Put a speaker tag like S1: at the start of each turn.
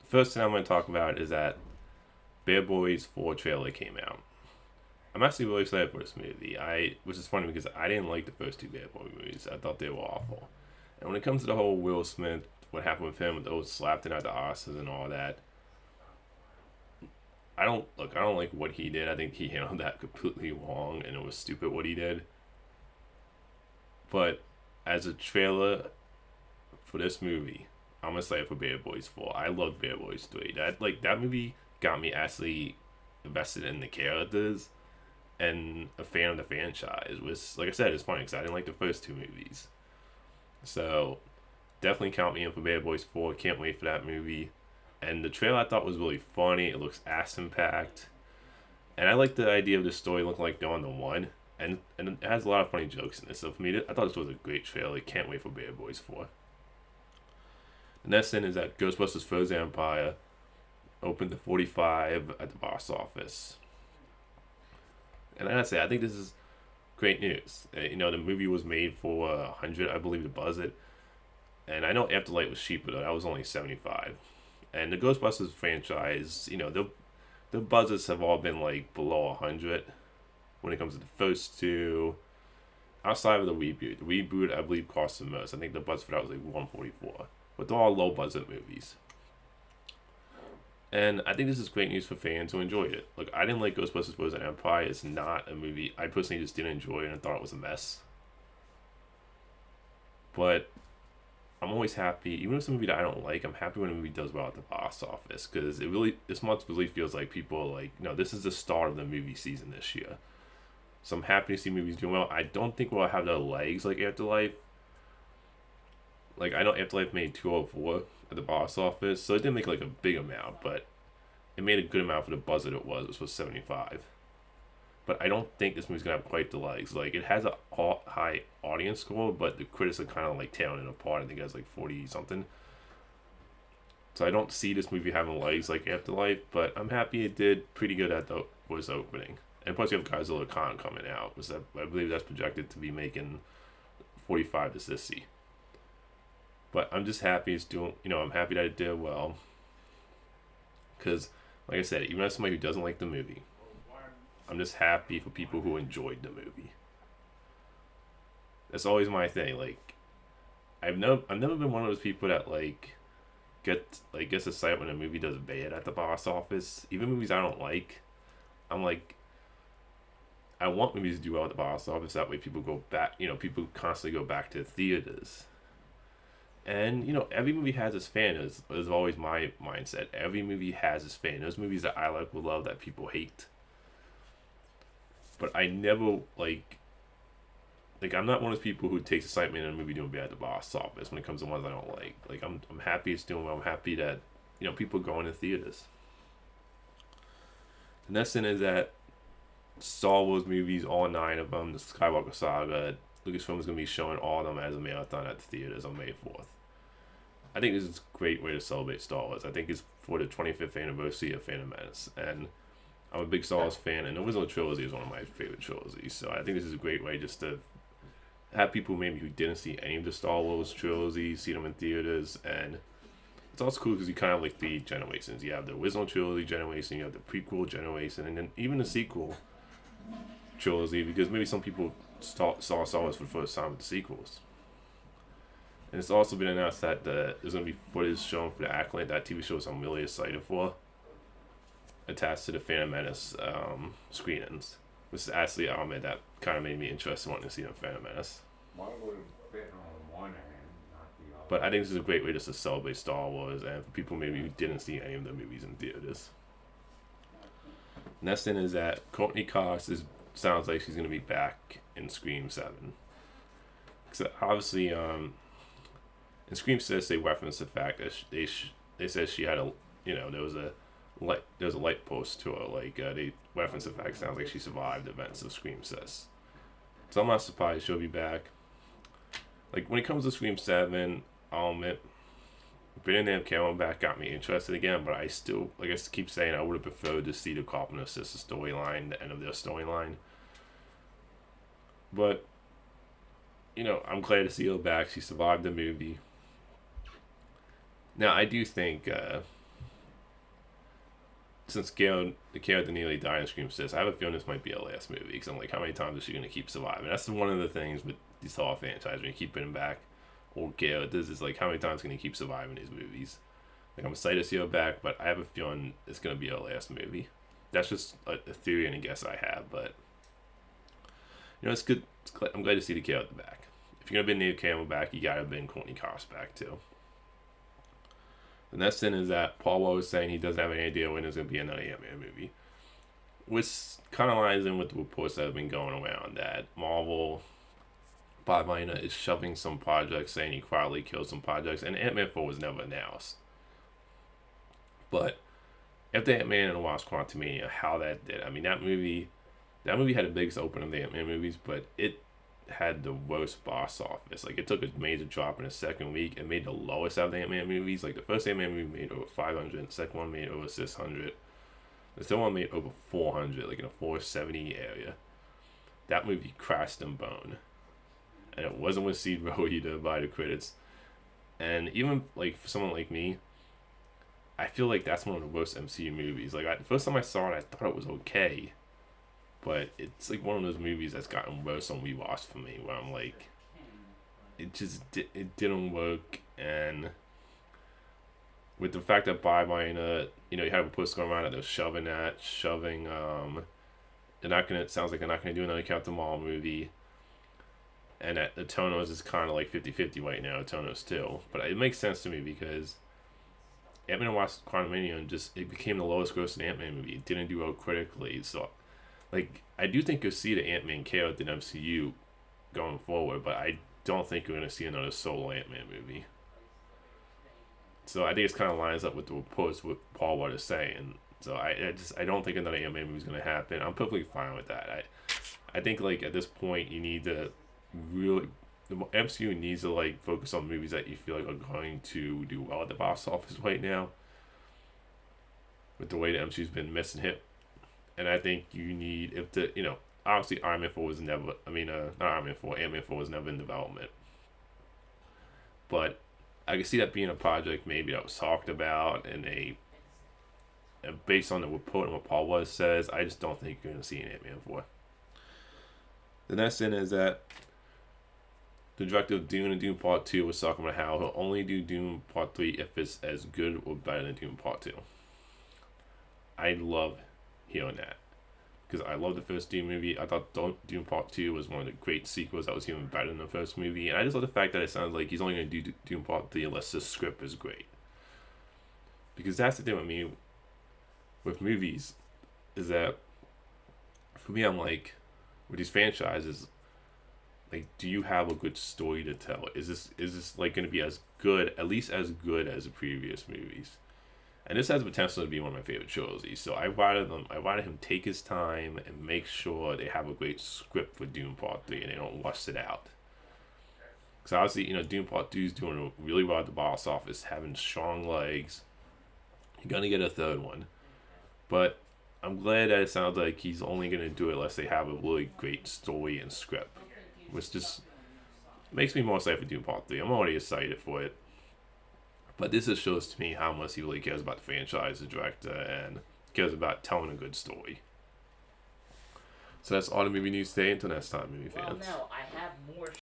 S1: First thing I'm going to talk about is that Bad Boys 4 trailer came out. I'm actually really excited for this movie. Which is funny because I didn't like the first two Bad Boy movies. I thought they were awful. And when it comes to the whole Will Smith, what happened with him, with those slapped in at the Oscars and all that, I don't like what he did. I think he handled that completely wrong, and it was stupid what he did. But as a trailer for this movie, I'm excited for Bad Boys 4. I love Bad Boys 3. That movie got me actually invested in the characters and a fan of the franchise. Was like I said, it's funny because I didn't like the first two movies. So definitely count me in for Bad Boys 4. Can't wait for that movie. And the trailer I thought was really funny. It looks action packed. And I like the idea of the story looking like they're on the one. And it has a lot of funny jokes in it. So for me, I thought this was a great trailer. Can't wait for Bad Boys 4. The next thing is that Ghostbusters Frozen Empire opened to 45 at the box office. And I gotta say, I think this is great news. The movie was made for 100, I believe, the budget. And I know Afterlight was cheaper, though. That was only 75. And the Ghostbusters franchise, the budgets have all been like below 100 when it comes to the first two. Outside of the reboot. The reboot, I believe, cost the most. I think the budget for that was like 144. But they're all low budget movies. And I think this is great news for fans who enjoyed it. Look, I didn't like Ghostbusters Frozen Empire. It's not a movie I personally just didn't enjoy and I thought it was a mess. But I'm always happy, even if it's a movie that I don't like, I'm happy when a movie does well at the box office. Because this month really feels like people are like, this is the start of the movie season this year. So I'm happy to see movies doing well. I don't think we'll have the legs like Afterlife. Like, I know Afterlife made 204 at the box office, so it didn't make like a big amount, but it made a good amount for the budget it was, which was 75. But I don't think this movie's gonna have quite the legs. Like, it has a high audience score, but the critics are kind of like tearing it apart. I think it has like 40 something. So I don't see this movie having legs like Afterlife, but I'm happy it did pretty good at the was opening. And plus, you have Godzilla Khan coming out, which I believe that's projected to be making 45 to 60. But I'm just happy it's doing, I'm happy that it did well. Because, like I said, even as somebody who doesn't like the movie, I'm just happy for people who enjoyed the movie. That's always my thing. Like, I've never been one of those people that gets excited when a movie does bad at the box office. Even movies I don't like, I'm like, I want movies to do well at the box office. That way, people go back. People constantly go back to the theaters. And, every movie has its fan, is always my mindset. Every movie has its fan. There's movies that I like will love that people hate. But I never, I'm not one of those people who takes excitement in a movie doing bad at the box office when it comes to ones I don't like. Like, I'm happy it's doing well. I'm happy that, people go into theaters. The next thing is that Star Wars movies, all 9 of them, the Skywalker Saga, Lucasfilm is going to be showing all of them as a marathon at the theaters on May 4th. I think this is a great way to celebrate Star Wars. I think it's for the 25th anniversary of Phantom Menace. And I'm a big Star Wars fan, and the original trilogy is one of my favorite trilogies. So I think this is a great way just to have people maybe who didn't see any of the Star Wars trilogy see them in theaters. And it's also cool because you kind of like the generations. You have the original trilogy generation, you have the prequel generation, and then even the sequel trilogy, because maybe some people saw Star Wars for the first time with the sequels. And it's also been announced that there's going to be footage shown for the Acolyte, that TV show I'm really excited for, attached to the Phantom Menace screenings. Which is actually an element that kind of made me interested in wanting to see the Phantom Menace.
S2: Why would it fit on one hand, not the other?
S1: But I think this is a great way just to celebrate Star Wars and for people maybe who didn't see any of the movies in theaters. Next thing is that Courteney Cox sounds like she's going to be back in Scream 7. So obviously, in Scream 6, they referenced the fact that they said she had there was a light post to her. They referenced the fact it sounds like she survived the events of Scream 6. So I'm not surprised she'll be back. Like, when it comes to Scream 7, I'll admit, Villeneuve coming back got me interested again, but I still, like I keep saying, I would have preferred to see the Carpenter sister storyline, the end of their storyline. But, I'm glad to see her back. She survived the movie. Now, I do think since the character nearly died in Scream 6, I have a feeling this might be her last movie. Because I'm like, how many times is she going to keep surviving? That's one of the things with these horror franchises. When you keep bringing back old characters, is like, how many times can you keep surviving these movies? Like, I'm excited to see her back, but I have a feeling it's going to be her last movie. That's just a theory and a guess I have, but it's good. I'm glad to see the character back. If you're going to bring Neve Campbell back, you got to bring Courteney Cox back, too. The next thing is that Paul Rudd was saying he doesn't have any idea when there's going to be another Ant-Man movie. Which kind of lines in with the reports that have been going around that Marvel, Bob Iger, is shoving some projects, saying he quietly killed some projects, and Ant-Man 4 was never announced. But after Ant-Man and the Wasp Quantumania, how that did, I mean, that movie had the biggest opening of the Ant-Man movies, but it had the worst box office. Like, it took a major drop in the second week. It made the lowest out of the Ant-Man movies. Like, the first Ant-Man movie made over 500, the second one made over 600. The third one made over 400, like in a 470 area. That movie crashed and burned. And it wasn't received well either by the critics. And even, like, for someone like me, I feel like that's one of the worst MCU movies. Like, the first time I saw it, I thought it was okay. But it's like one of those movies that's gotten worse on rewatch for me, where I'm like, it didn't work. And with the fact that Bob Iger, you have a post going around that they're shoving, it sounds like they're not gonna do another Captain Marvel movie. And that Eternals is kind of like 50-50 right now, Eternals still. But it makes sense to me because Ant-Man and Wasp Quantumania it became the lowest grossing Ant-Man movie. It didn't do well critically, so like, I do think you'll see the Ant-Man character in MCU going forward, but I don't think you're going to see another solo Ant-Man movie. So I think it kind of lines up with the reports what Paul Rudd is saying. So I don't think another Ant-Man movie is going to happen. I'm perfectly fine with that. I think, like, at this point, you need to really... The MCU needs to, like, focus on movies that you feel like are going to do well at the box office right now. With the way the MCU's been missing hit. And I think you need, obviously Iron Man 4 was never, not Iron Man 4, Ant-Man 4 was never in development. But I can see that being a project maybe that was talked about, and based on the report and what Paul Rudd says, I just don't think you're going to see an Ant-Man 4. The next thing is that the director of Dune and Dune Part 2 was talking about how he'll only do Dune Part 3 if it's as good or better than Dune Part 2. I love hearing that, because I love the first Dune movie. I thought Dune Part 2 was one of the great sequels that was even better than the first movie, and I just love the fact that it sounds like he's only going to do Dune Part 3 unless the script is great. Because that's the thing with me with movies, is that for me, I'm like, with these franchises, like, do you have a good story to tell? Is this like going to be as good, at least as good as the previous movies? And this has the potential to be one of my favorite trilogies. So I wanted him take his time and make sure they have a great script for Dune Part 3 and they don't rush it out. Because obviously, Dune Part 2 is doing really well at the box office, having strong legs. You're going to get a third one. But I'm glad that it sounds like he's only going to do it unless they have a really great story and script. Which just makes me more excited for Dune Part 3. I'm already excited for it. But this just shows to me how much he really cares about the franchise, the director, and cares about telling a good story. So that's all the movie news today. Until next time, movie fans.
S3: Well, no, I have more